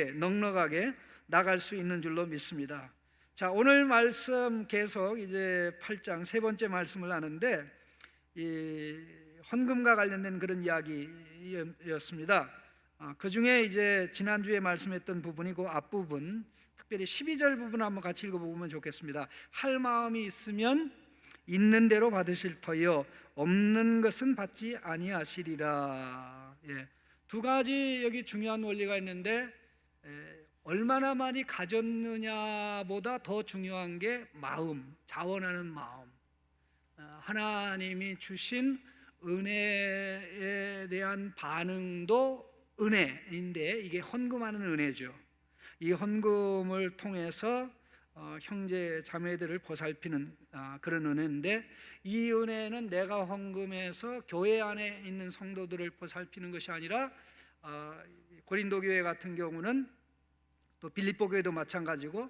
넉넉하게 나갈 수 있는 줄로 믿습니다. 자, 오늘 말씀 계속 이제 8장 세 번째 말씀을 하는데 이 헌금과 관련된 그런 이야기였습니다. 그 중에 이제 지난주에 말씀했던 부분이 그 앞부분, 특별히 12절 부분 한번 같이 읽어보면 좋겠습니다. 할 마음이 있으면 있는 대로 받으실 터여 없는 것은 받지 아니하시리라. 두 가지 여기 중요한 원리가 있는데 얼마나 많이 가졌느냐보다 더 중요한 게 마음, 자원하는 마음. 하나님이 주신 은혜에 대한 반응도 은혜인데 이게 헌금하는 은혜죠. 이 헌금을 통해서 형제 자매들을 보살피는 그런 은혜인데, 이 은혜는 내가 헌금해서 교회 안에 있는 성도들을 보살피는 것이 아니라 고린도 교회 같은 경우는 또 빌립보 교회도 마찬가지고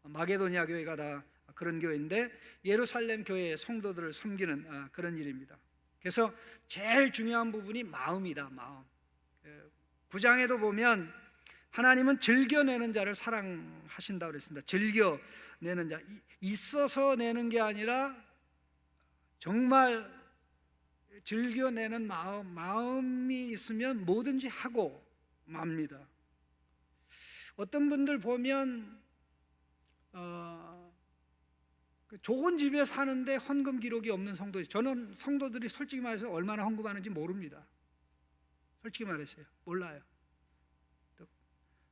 마게도니아 교회가 다 그런 교회인데 예루살렘 교회의 성도들을 섬기는 그런 일입니다. 그래서 제일 중요한 부분이 마음이다. 마음. 9장에도 보면 하나님은 즐겨내는 자를 사랑하신다고 그랬습니다. 즐겨내는 자, 있어서 내는 게 아니라 정말 즐겨내는 마음이 있으면 뭐든지 하고 맙니다. 어떤 분들 보면 좋은 집에 사는데 헌금 기록이 없는 성도, 저는 성도들이 솔직히 말해서 얼마나 헌금하는지 모릅니다. 솔직히 말했어요. 몰라요.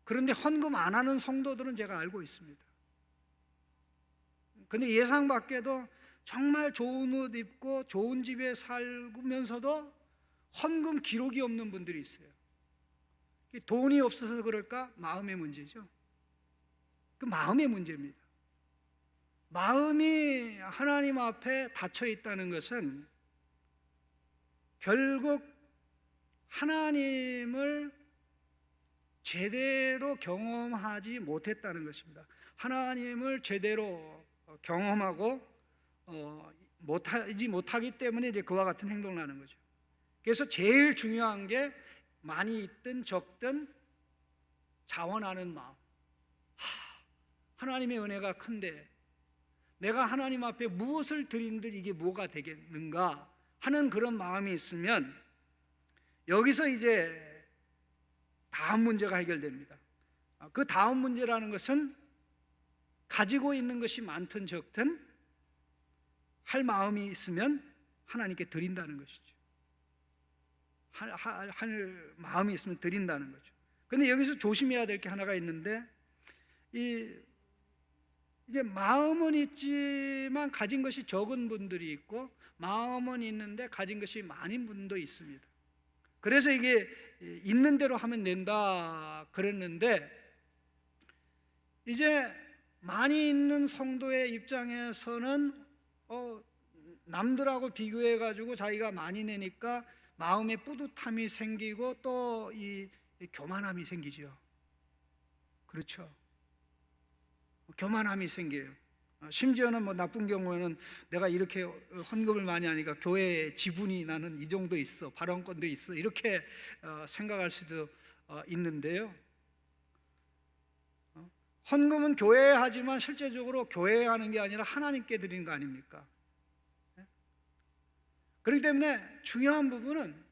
그런데 헌금 안 하는 성도들은 제가 알고 있습니다. 근데 예상 밖에도 정말 좋은 옷 입고 좋은 집에 살면서도 헌금 기록이 없는 분들이 있어요. 돈이 없어서 그럴까? 마음의 문제죠. 그 마음의 문제입니다. 마음이 하나님 앞에 닫혀 있다는 것은 결국 하나님을 제대로 경험하지 못했다는 것입니다. 하나님을 제대로 경험하고 못하기 때문에 이제 그와 같은 행동을 하는 거죠. 그래서 제일 중요한 게 많이 있든 적든 자원하는 마음. 하나님의 은혜가 큰데 내가 하나님 앞에 무엇을 드린들 이게 뭐가 되겠는가 하는 그런 마음이 있으면 여기서 이제 다음 문제가 해결됩니다. 그 다음 문제라는 것은 가지고 있는 것이 많든 적든 할 마음이 있으면 하나님께 드린다는 것이죠. 할 마음이 있으면 드린다는 거죠. 그런데 여기서 조심해야 될 게 하나가 있는데, 이제 마음은 있지만 가진 것이 적은 분들이 있고 마음은 있는데 가진 것이 많은 분도 있습니다. 그래서 이게 있는 대로 하면 된다 그랬는데, 이제 많이 있는 성도의 입장에서는 남들하고 비교해 가지고 자기가 많이 내니까 마음에 뿌듯함이 생기고 또 이 교만함이 생기죠. 그렇죠. 교만함이 생겨요. 심지어는 뭐 나쁜 경우에는 내가 이렇게 헌금을 많이 하니까 교회에 지분이 나는 이 정도 있어, 발언권도 있어, 이렇게 생각할 수도 있는데요. 헌금은 교회에 하지만 실제적으로 교회에 하는 게 아니라 하나님께 드리는 거 아닙니까? 그렇기 때문에 중요한 부분은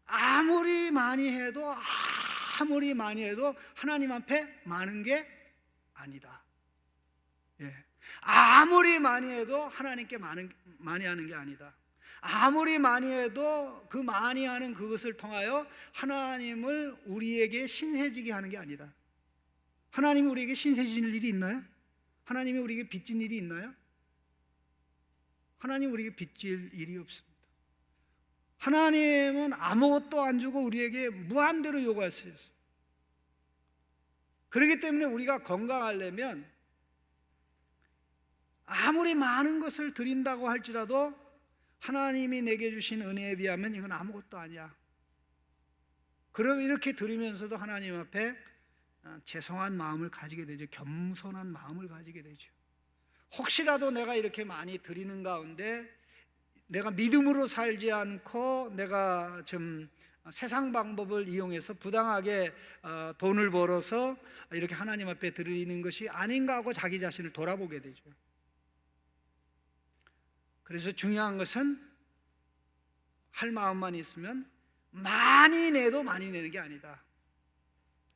아무리 많이 해도 하나님 앞에 많은 게 아니다. 아무리 많이 해도 하나님께 많이 하는 게 아니다. 아무리 많이 해도 그 많이 하는 그것을 통하여 하나님을 우리에게 신세지게 하는 게 아니다. 하나님이 우리에게 신세질 일이 있나요? 하나님이 우리에게 빚진 일이 있나요? 하나님 우리에게 빚질 일이 없습니다. 하나님은 아무것도 안 주고 우리에게 무한대로 요구할 수 있어요. 그렇기 때문에 우리가 건강하려면 아무리 많은 것을 드린다고 할지라도 하나님이 내게 주신 은혜에 비하면 이건 아무것도 아니야. 그럼 이렇게 드리면서도 하나님 앞에 죄송한 마음을 가지게 되죠. 겸손한 마음을 가지게 되죠. 혹시라도 내가 이렇게 많이 드리는 가운데 내가 믿음으로 살지 않고 내가 좀 세상 방법을 이용해서 부당하게 돈을 벌어서 이렇게 하나님 앞에 드리는 것이 아닌가 하고 자기 자신을 돌아보게 되죠. 그래서 중요한 것은 할 마음만 있으면 많이 내도 많이 내는 게 아니다.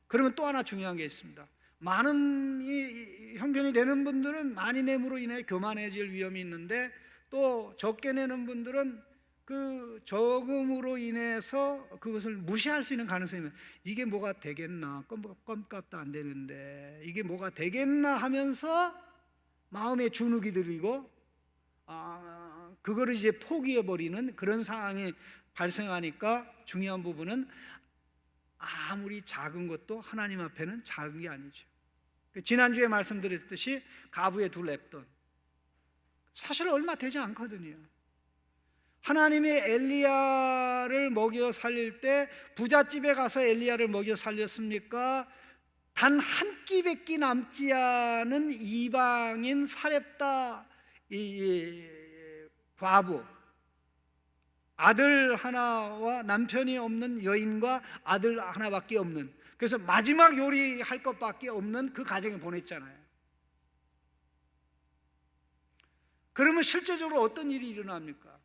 그러면 또 하나 중요한 게 있습니다. 많은 형편이 되는 분들은 많이 내므로 인해 교만해질 위험이 있는데, 또 적게 내는 분들은 그 적음으로 인해서 그것을 무시할 수 있는 가능성이 있는, 이게 뭐가 되겠나, 껌값도 안 되는데 이게 뭐가 되겠나 하면서 마음에 주눅이 들이고 그거를 이제 포기해버리는 그런 상황이 발생하니까, 중요한 부분은 아무리 작은 것도 하나님 앞에는 작은 게 아니죠. 지난주에 말씀드렸듯이 가부에 둘 랩돈, 사실 얼마 되지 않거든요. 하나님이 엘리야를 먹여 살릴 때 부잣집에 가서 엘리야를 먹여 살렸습니까? 단 한 끼밖에 남지 않은 이방인 사렙다 이 과부, 아들 하나와 남편이 없는 여인과 아들 하나밖에 없는, 그래서 마지막 요리할 것밖에 없는 그 가정에 보냈잖아요. 그러면 실제적으로 어떤 일이 일어납니까?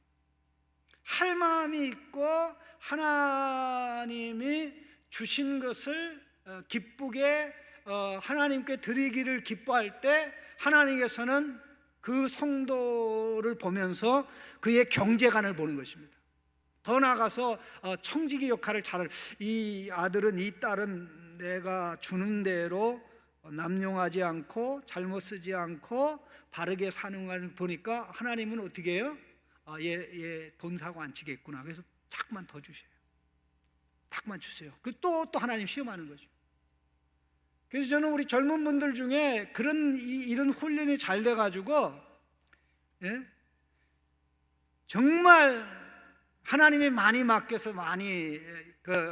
할 마음이 있고 하나님이 주신 것을 기쁘게 하나님께 드리기를 기뻐할 때, 하나님께서는 그 성도를 보면서 그의 경제관을 보는 것입니다. 더 나아가서 청지기 역할을 잘, 이 아들은, 이 딸은 내가 주는 대로 남용하지 않고 잘못 쓰지 않고 바르게 사는 걸 보니까 하나님은 어떻게 해요? 얘 돈 사고 안 치겠구나. 그래서 자꾸만 더 주세요. 자꾸만 주세요. 그 또 하나님 시험하는 거죠. 그래서 저는 우리 젊은 분들 중에 이런 훈련이 잘 돼가지고, 정말 하나님이 많이 맡겨서 많이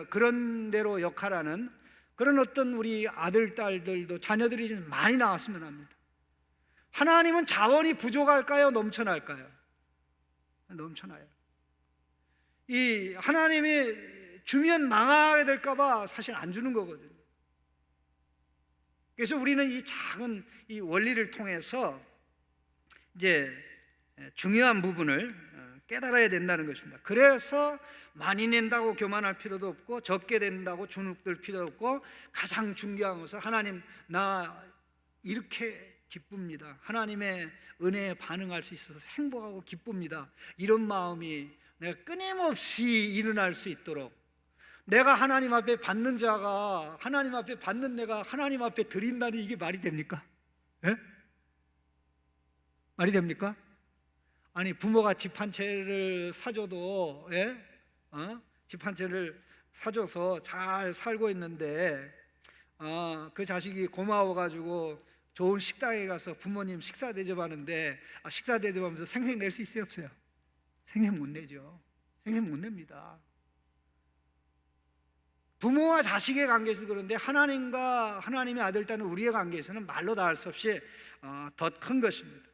그런 대로 역할하는 그런 어떤 우리 아들, 딸들도, 자녀들이 좀 많이 나왔으면 합니다. 하나님은 자원이 부족할까요? 넘쳐날까요? 넘쳐나요. 이 하나님이 주면 망하게 될까봐 사실 안 주는 거거든요. 그래서 우리는 이 작은 이 원리를 통해서 이제 중요한 부분을 깨달아야 된다는 것입니다. 그래서 많이 낸다고 교만할 필요도 없고, 적게 낸다고 주눅들 필요 없고, 가장 중요한 것은 하나님, 나 이렇게 기쁩니다. 하나님의 은혜에 반응할 수 있어서 행복하고 기쁩니다. 이런 마음이 내가 끊임없이 일어날 수 있도록, 내가 하나님 앞에 받는 자가, 하나님 앞에 받는 내가 하나님 앞에 드린다니, 이게 말이 됩니까? 예? 말이 됩니까? 아니, 부모가 집 한 채를 사줘도, 집 한 채를 사줘서 잘 살고 있는데, 그 자식이 고마워가지고 좋은 식당에 가서 부모님 식사 대접하는데, 식사 대접하면서 생색 낼 수 있어요, 없어요? 생색 못 내죠. 생색 못 냅니다. 부모와 자식의 관계에서 그런데, 하나님과 하나님의 아들, 딸은 우리의 관계에서는 말로 다 할 수 없이 더 큰 것입니다.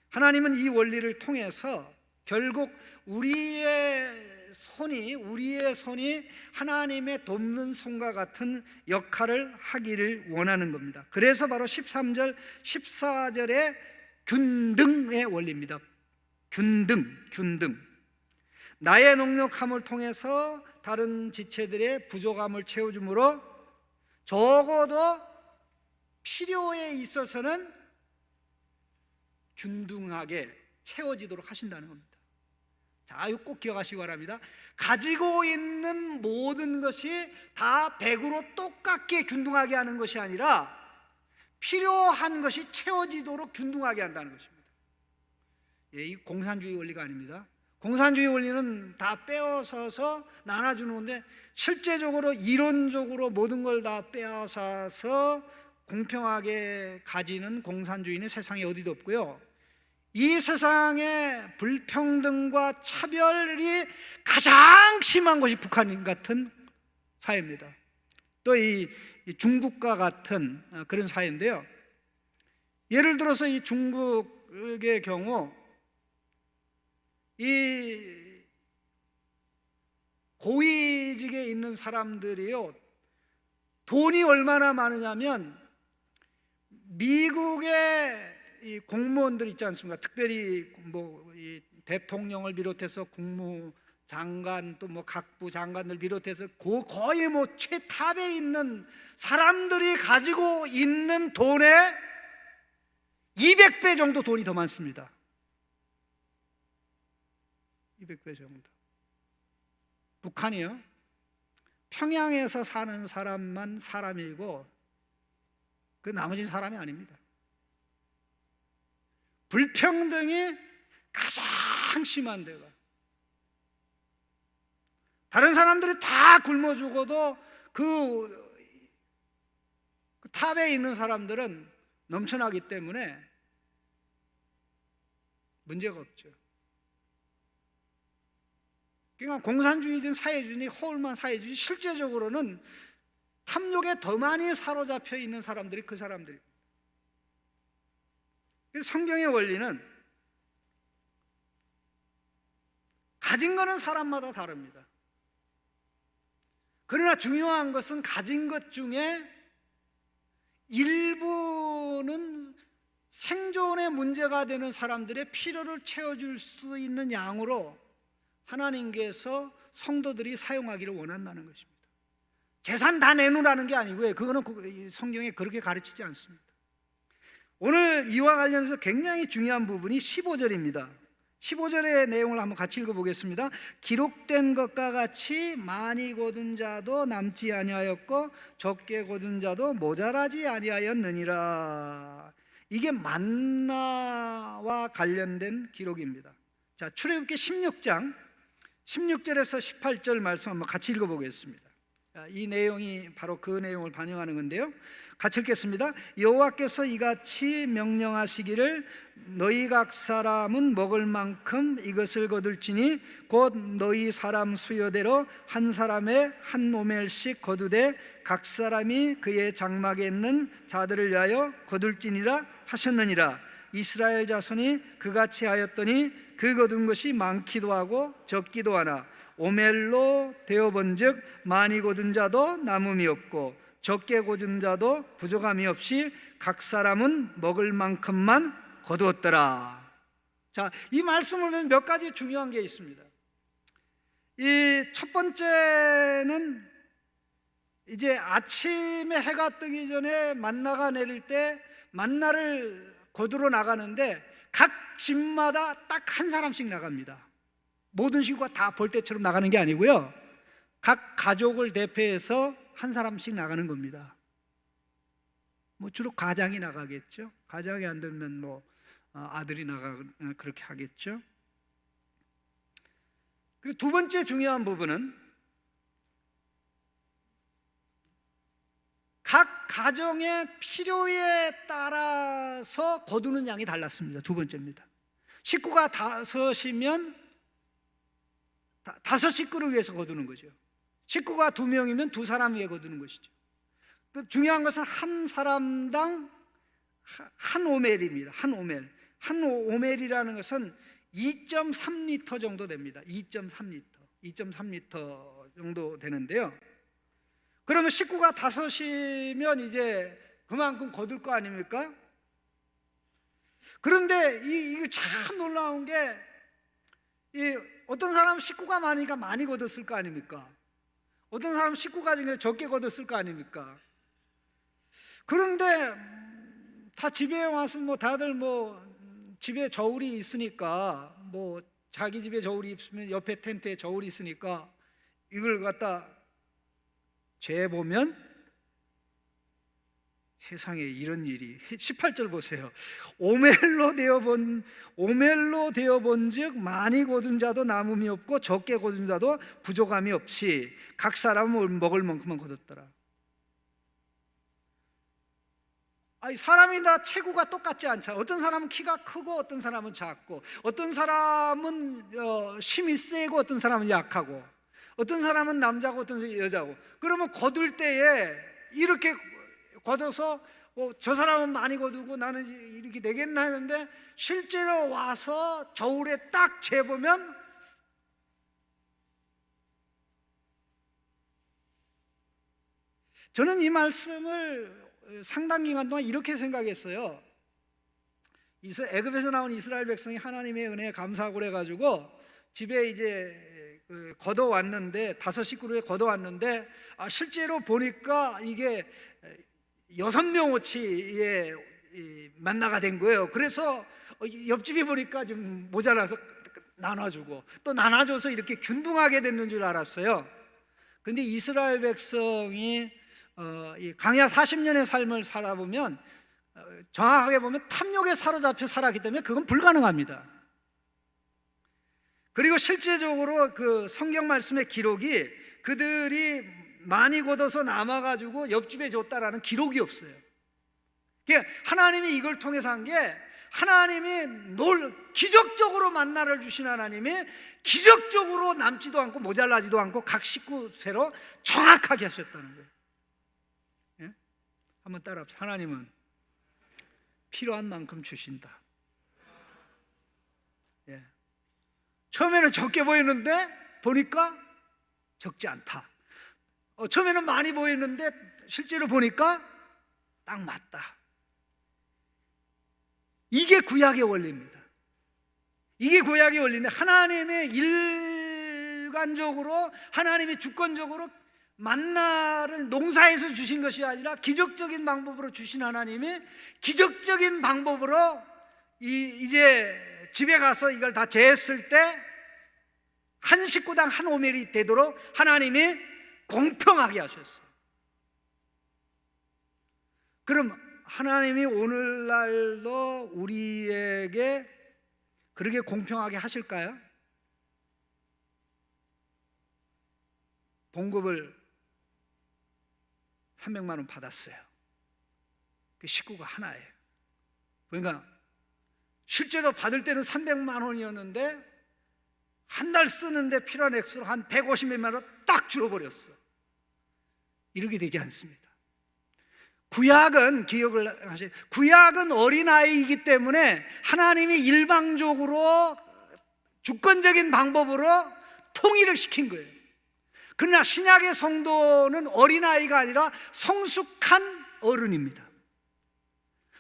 하나님은 이 원리를 통해서 결국 우리의 손이 하나님의 돕는 손과 같은 역할을 하기를 원하는 겁니다. 그래서 바로 13절, 14절의 균등의 원리입니다. 균등. 나의 녹록함을 통해서 다른 지체들의 부족함을 채워주므로 적어도 필요에 있어서는 균등하게 채워지도록 하신다는 겁니다. 자, 이거 꼭 기억하시기 바랍니다. 가지고 있는 모든 것이 다 100으로 똑같게 균등하게 하는 것이 아니라, 필요한 것이 채워지도록 균등하게 한다는 것입니다. 이 공산주의 원리가 아닙니다. 공산주의 원리는 다 빼앗아서 나눠주는 건데, 실제적으로 이론적으로 모든 걸 다 빼앗아서 공평하게 가지는 공산주의는 세상에 어디도 없고요, 이 세상의 불평등과 차별이 가장 심한 것이 북한 같은 사회입니다. 또 이 중국과 같은 그런 사회인데요, 예를 들어서 이 중국의 경우, 이 고위직에 있는 사람들이요, 돈이 얼마나 많으냐면 미국의 이 공무원들 있지 않습니까? 특별히 이 대통령을 비롯해서 국무장관 또 각부 장관들 비롯해서 거의 최탑에 있는 사람들이 가지고 있는 돈의 200배 정도 돈이 더 많습니다. 200배 정도. 북한이요, 평양에서 사는 사람만 사람이고 그 나머지는 사람이 아닙니다. 불평등이 가장 심한 데가, 다른 사람들이 다 굶어 죽어도 그 탑에 있는 사람들은 넘쳐나기 때문에 문제가 없죠. 그러니까 공산주의든 사회주의든 허울만 사회주의, 실제적으로는 탐욕에 더 많이 사로잡혀 있는 사람들이 그 사람들입니다. 성경의 원리는 가진 거는 사람마다 다릅니다. 그러나 중요한 것은 가진 것 중에 일부는 생존에 문제가 되는 사람들의 필요를 채워줄 수 있는 양으로 하나님께서 성도들이 사용하기를 원한다는 것입니다. 재산 다 내놓으라는 게 아니고요, 그거는 성경에 그렇게 가르치지 않습니다. 오늘 이와 관련해서 굉장히 중요한 부분이 15절입니다. 15절의 내용을 한번 같이 읽어보겠습니다. 기록된 것과 같이 많이 거둔 자도 남지 아니하였고 적게 거둔 자도 모자라지 아니하였느니라. 이게 만나와 관련된 기록입니다. 자, 출애굽기 16장 16절에서 18절 말씀 한번 같이 읽어보겠습니다. 이 내용이 바로 그 내용을 반영하는 건데요, 같이 읽겠습니다. 여호와께서 이같이 명령하시기를 너희 각 사람은 먹을 만큼 이것을 거둘지니 곧 너희 사람 수요대로 한 사람에 한 오멜씩 거두되 각 사람이 그의 장막에 있는 자들을 위하여 거둘지니라 하셨느니라. 이스라엘 자손이 그같이 하였더니 그 거둔 것이 많기도 하고 적기도 하나 오멜로 되어본즉 많이 거둔 자도 남음이 없고 적게 거둔 자도 부족함이 없이 각 사람은 먹을 만큼만 거두었더라. 자, 이 말씀을 보면 몇 가지 중요한 게 있습니다. 이 첫 번째는 이제 아침에 해가 뜨기 전에 만나가 내릴 때 만나를 거두러 나가는데 각 집마다 딱 한 사람씩 나갑니다. 모든 식구가 다 벌떼처럼 나가는 게 아니고요, 각 가족을 대표해서 한 사람씩 나가는 겁니다. 주로 가장이 나가겠죠. 가장이 안 되면 아들이 그렇게 하겠죠. 그리고 두 번째 중요한 부분은 각 가정의 필요에 따라서 거두는 양이 달랐습니다. 두 번째입니다. 식구가 다섯이면 다섯 식구를 위해서 거두는 거죠. 식구가 2명이면 2사람 위해 거두는 것이죠. 중요한 것은 한 사람당 한 오멜입니다. 한 오멜. 한 오멜이라는 것은 2.3리터 정도 됩니다. 2.3리터 정도 되는데요, 그러면 식구가 5이면 이제 그만큼 거둘 거 아닙니까? 그런데 이게 참 놀라운 게, 어떤 사람은 식구가 많으니까 많이 거뒀을 거 아닙니까? 어떤 사람은 식구가 중에 적게 거뒀을 거 아닙니까? 그런데 다 집에 와서 다들 집에 저울이 있으니까 자기 집에 저울이 있으면 옆에 텐트에 저울이 있으니까 이걸 갖다 재보면 세상에 이런 일이. 18절 보세요. 오멜로 되어본즉 많이 거둔 자도 남음이 없고 적게 거둔 자도 부족함이 없이 각 사람은 먹을 만큼만 거뒀더라. 사람이 다 체구가 똑같지 않잖아. 어떤 사람은 키가 크고 어떤 사람은 작고, 어떤 사람은 힘이 세고 어떤 사람은 약하고, 어떤 사람은 남자고 어떤 사람은 여자고. 그러면 거둘 때에 이렇게 거둬서 저 사람은 많이 거두고 나는 이렇게 되겠나 했는데, 실제로 와서 저울에 딱 재보면 저는 이 말씀을 상당 기간 동안 이렇게 생각했어요. 애굽에서 나온 이스라엘 백성이 하나님의 은혜에 감사하고 그래가지고 집에 이제 걷어왔는데, 5식구를 걷어왔는데, 실제로 보니까 이게 6명어치의 만나가 된 거예요. 그래서 옆집이 보니까 좀 모자라서 나눠주고, 또 나눠줘서 이렇게 균등하게 됐는 줄 알았어요. 그런데 이스라엘 백성이 이 광야 40년의 삶을 살아보면, 정확하게 보면 탐욕에 사로잡혀 살았기 때문에 그건 불가능합니다. 그리고 실제적으로 그 성경 말씀의 기록이 그들이 많이 걷어서 남아가지고 옆집에 줬다라는 기록이 없어요. 그러니까 하나님이 이걸 통해서 한 게, 하나님이 기적적으로 만나를 주신 하나님이 기적적으로 남지도 않고 모자라지도 않고 각 식구 세로 정확하게 하셨다는 거예요. 예? 한번 따라합시다. 하나님은 필요한 만큼 주신다. 예. 처음에는 적게 보이는데 보니까 적지 않다. 처음에는 많이 보이는데 실제로 보니까 딱 맞다. 이게 구약의 원리입니다. 이게 구약의 원리인데, 하나님의 일관적으로, 하나님이 주권적으로 만나를 농사에서 주신 것이 아니라 기적적인 방법으로 주신 하나님이 기적적인 방법으로 이제 집에 가서 이걸 다 재했을 때 한 식구당 한 오멜이 되도록 하나님이 공평하게 하셨어요. 그럼 하나님이 오늘날도 우리에게 그렇게 공평하게 하실까요? 봉급을 300만 원 받았어요. 그 식구가 하나예요. 그러니까 실제로 받을 때는 300만 원이었는데 한 달 쓰는데 필요한 액수로 한 150몇만 원 딱 줄어버렸어. 이렇게 되지 않습니다. 구약은, 기억을 하세요, 구약은 어린아이이기 때문에 하나님이 일방적으로 주권적인 방법으로 통일을 시킨 거예요. 그러나 신약의 성도는 어린아이가 아니라 성숙한 어른입니다.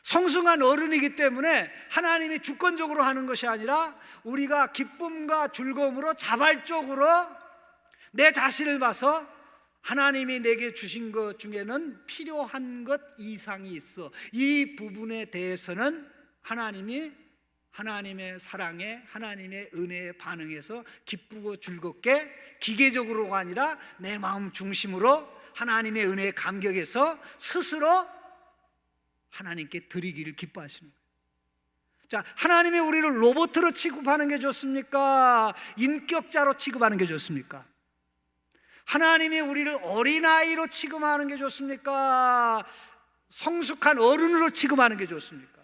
성숙한 어른이기 때문에 하나님이 주권적으로 하는 것이 아니라 우리가 기쁨과 즐거움으로 자발적으로 내 자신을 봐서 하나님이 내게 주신 것 중에는 필요한 것 이상이 있어, 이 부분에 대해서는 하나님의 사랑에, 하나님의 은혜에 반응해서 기쁘고 즐겁게, 기계적으로가 아니라 내 마음 중심으로 하나님의 은혜에 감격해서 스스로 하나님께 드리기를 기뻐하십니다. 자, 하나님이 우리를 로봇으로 취급하는 게 좋습니까? 인격자로 취급하는 게 좋습니까? 하나님이 우리를 어린아이로 취급하는 게 좋습니까? 성숙한 어른으로 취급하는 게 좋습니까?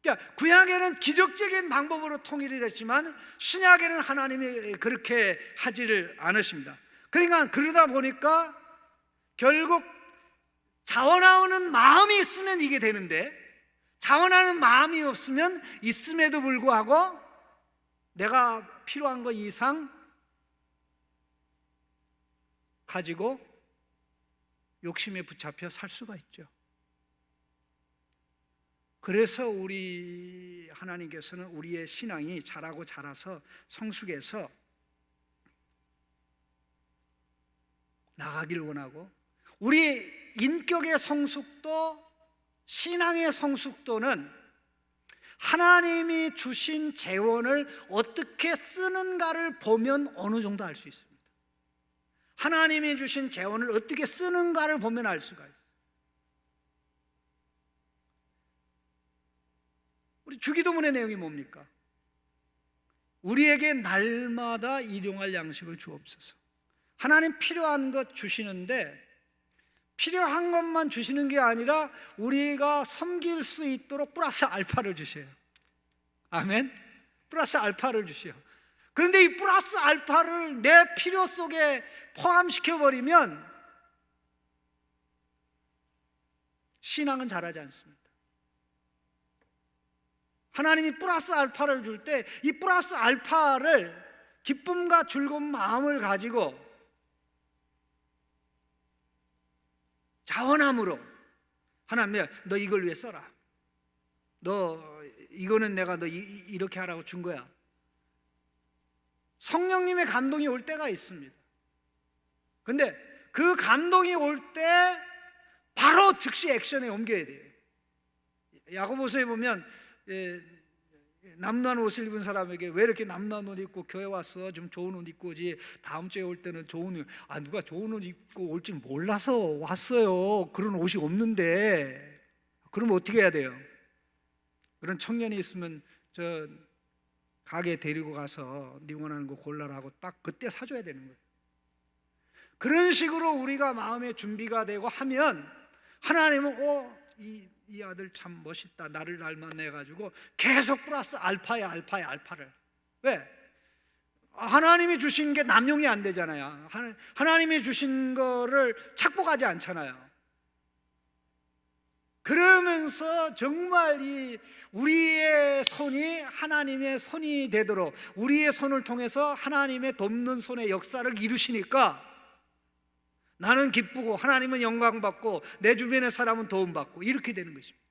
그러니까 구약에는 기적적인 방법으로 통일이 됐지만 신약에는 하나님이 그렇게 하지를 않으십니다. 그러니까 그러다 보니까 결국 자원하는 마음이 있으면 이게 되는데, 자원하는 마음이 없으면 있음에도 불구하고 내가 필요한 것 이상 가지고 욕심에 붙잡혀 살 수가 있죠. 그래서 우리 하나님께서는 우리의 신앙이 자라고 자라서 성숙해서 나가길 원하고, 우리 인격의 성숙도, 신앙의 성숙도는 하나님이 주신 재원을 어떻게 쓰는가를 보면 어느 정도 알 수 있습니다. 하나님이 주신 재원을 어떻게 쓰는가를 보면 알 수가 있어요. 우리 주기도문의 내용이 뭡니까? 우리에게 날마다 일용할 양식을 주옵소서. 하나님 필요한 것 주시는데, 필요한 것만 주시는 게 아니라 우리가 섬길 수 있도록 플러스 알파를 주셔요. 아멘. 플러스 알파를 주셔요. 그런데 이 플러스 알파를 내 필요 속에 포함시켜버리면 신앙은 자라지 않습니다. 하나님이 플러스 알파를 줄 때 이 플러스 알파를 기쁨과 즐거운 마음을 가지고 자원함으로 하나님, 너 이걸 위해 써라. 너 이거는 내가 너 이렇게 하라고 준 거야. 성령님의 감동이 올 때가 있습니다. 근데 그 감동이 올 때 바로 즉시 액션에 옮겨야 돼요. 야고보서에 보면 남루한 옷을 입은 사람에게 왜 이렇게 남루한 옷 입고 교회 왔어? 좀 좋은 옷 입고 오지. 다음 주에 올 때는 좋은 옷. 누가 좋은 옷 입고 올 줄 몰라서 왔어요. 그런 옷이 없는데. 그럼 어떻게 해야 돼요? 그런 청년이 있으면 저 가게 데리고 가서 네 원하는 거 골라라 하고 딱 그때 사줘야 되는 거예요. 그런 식으로 우리가 마음의 준비가 되고 하면 하나님은 이 아들 참 멋있다, 나를 닮았네 해가지고 계속 플러스 알파야 알파를. 왜? 하나님이 주신 게 남용이 안 되잖아요. 하나님이 주신 거를 착복하지 않잖아요. 그러면서 정말 이 우리의 손이 하나님의 손이 되도록, 우리의 손을 통해서 하나님의 돕는 손의 역사를 이루시니까 나는 기쁘고 하나님은 영광받고 내 주변의 사람은 도움받고 이렇게 되는 것입니다.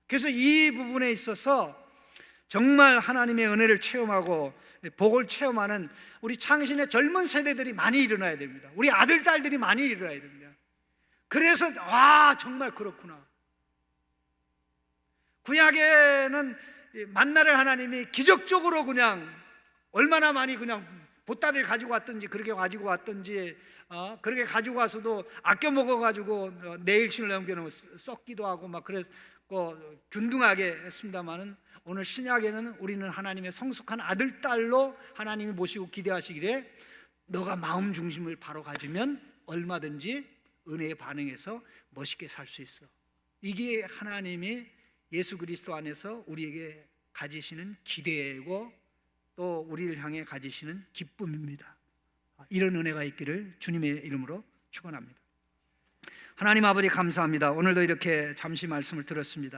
그래서 이 부분에 있어서 정말 하나님의 은혜를 체험하고 복을 체험하는 우리 창신의 젊은 세대들이 많이 일어나야 됩니다. 우리 아들, 딸들이 많이 일어나야 됩니다. 그래서 정말 그렇구나. 구약에는 만나를 하나님이 기적적으로 그냥 얼마나 많이 그냥 보따리를 가지고 왔든지 그렇게 가지고 왔든지 그렇게 가지고 와서도 아껴 먹어가지고 내일신을 넘겨놓으면 썩기도 하고 막 그래서 균등하게 했습니다만은 오늘 신약에는 우리는 하나님의 성숙한 아들, 딸로 하나님이 모시고 기대하시기에 너가 마음 중심을 바로 가지면 얼마든지 은혜에 반응해서 멋있게 살 수 있어. 이게 하나님이 예수 그리스도 안에서 우리에게 가지시는 기대고 또 우리를 향해 가지시는 기쁨입니다. 이런 은혜가 있기를 주님의 이름으로 축원합니다. 하나님 아버지 감사합니다. 오늘도 이렇게 잠시 말씀을 들었습니다.